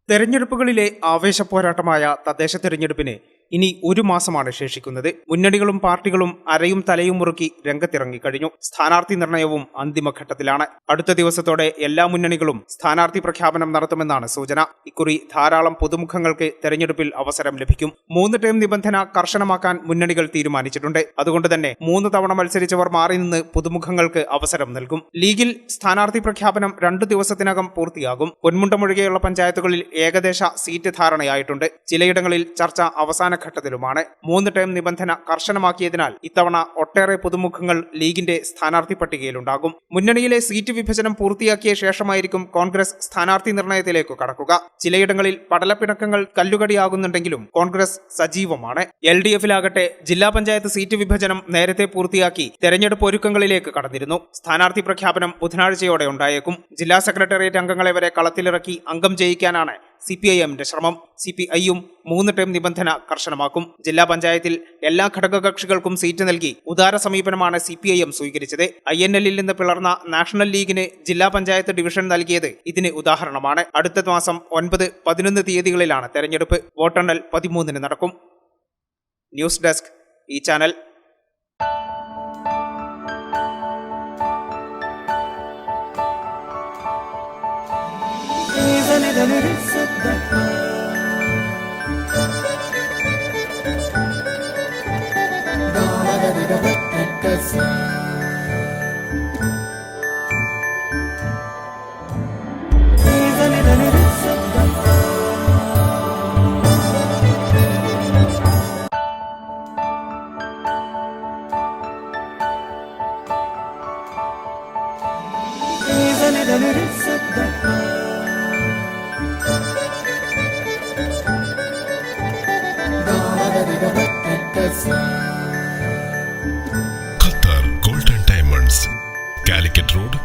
തെരഞ്ഞെടുപ്പുകളിലെ ആവേശപ്പോരാട്ടമായ തദ്ദേശ തെരഞ്ഞെടുപ്പിന് ഇനി ഒരു മാസമാണ് ശേഷിക്കുന്നത്. മുന്നണികളും പാർട്ടികളും അരയും തലയും മുറുക്കി രംഗത്തിറങ്ങിക്കഴിഞ്ഞു. സ്ഥാനാർത്ഥി നിർണയവും അന്തിമഘട്ടത്തിലാണ്. അടുത്ത ദിവസത്തോടെ എല്ലാ മുന്നണികളും സ്ഥാനാർത്ഥി പ്രഖ്യാപനം നടത്തുമെന്നാണ് സൂചന. ഇക്കുറി ധാരാളം പുതുമുഖങ്ങൾക്ക് തെരഞ്ഞെടുപ്പിൽ അവസരം ലഭിക്കും. 3 ടേം നിബന്ധന കർശനമാക്കാൻ മുന്നണികൾ തീരുമാനിച്ചിട്ടുണ്ട്. അതുകൊണ്ട് തന്നെ 3 തവണ മത്സരിച്ചവർ മാറി നിന്ന് പുതുമുഖങ്ങൾക്ക് അവസരം നൽകും. ലീഗിൽ സ്ഥാനാർത്ഥി പ്രഖ്യാപനം 2 ദിവസത്തിനകം പൂർത്തിയാകും. പൊന്മുണ്ടമൊഴികെയുള്ള പഞ്ചായത്തുകളിൽ ഏകദേശ സീറ്റ് ധാരണയായിട്ടുണ്ട്. ചിലയിടങ്ങളിൽ ചർച്ച അവസാന ഘട്ടത്തിലുമാണ്. 3 ടേം നിബന്ധന കർശനമാക്കിയതിനാൽ ഇത്തവണ ഒട്ടേറെ പുതുമുഖങ്ങൾ ലീഗിന്റെ സ്ഥാനാർത്ഥി പട്ടികയിലുണ്ടാകും. മുന്നണിയിലെ സീറ്റ് വിഭജനം പൂർത്തിയാക്കിയ ശേഷമായിരിക്കും കോൺഗ്രസ് സ്ഥാനാർത്ഥി നിർണയത്തിലേക്ക് കടക്കുക. ചിലയിടങ്ങളിൽ പടലപ്പിണക്കങ്ങൾ കല്ലുകടിയാകുന്നുണ്ടെങ്കിലും കോൺഗ്രസ് സജീവമാണ്. LDF-ലാകട്ടെ ജില്ലാ പഞ്ചായത്ത് സീറ്റ് വിഭജനം നേരത്തെ പൂർത്തിയാക്കി തെരഞ്ഞെടുപ്പ് ഒരുക്കങ്ങളിലേക്ക് കടന്നിരുന്നു. സ്ഥാനാർത്ഥി പ്രഖ്യാപനം ബുധനാഴ്ചയോടെ ഉണ്ടായേക്കും. ജില്ലാ സെക്രട്ടേറിയറ്റ് അംഗങ്ങളെ വരെ കളത്തിലിറക്കി അംഗം ജയിക്കാനാണ് CPIM-ന്റെ ശ്രമം. CPI-യും 3 ടേം നിബന്ധന കർശനമാക്കും. ജില്ലാ പഞ്ചായത്തിൽ എല്ലാ ഘടകകക്ഷികൾക്കും സീറ്റ് നൽകി ഉദാര സമീപനമാണ് CPIM സ്വീകരിച്ചത്. INL-ൽ നിന്ന് പിളർന്ന നാഷണൽ ലീഗിന് ജില്ലാ പഞ്ചായത്ത് ഡിവിഷൻ നൽകിയത് ഇതിന് ഉദാഹരണമാണ്. അടുത്ത മാസം 9, 11 തീയതികളിലാണ് തെരഞ്ഞെടുപ്പ്. വോട്ടെണ്ണൽ 13-ന് നടക്കും. ന്യൂസ് ഡെസ്ക് ഈ channel. Qatar golden diamonds, Calicut road,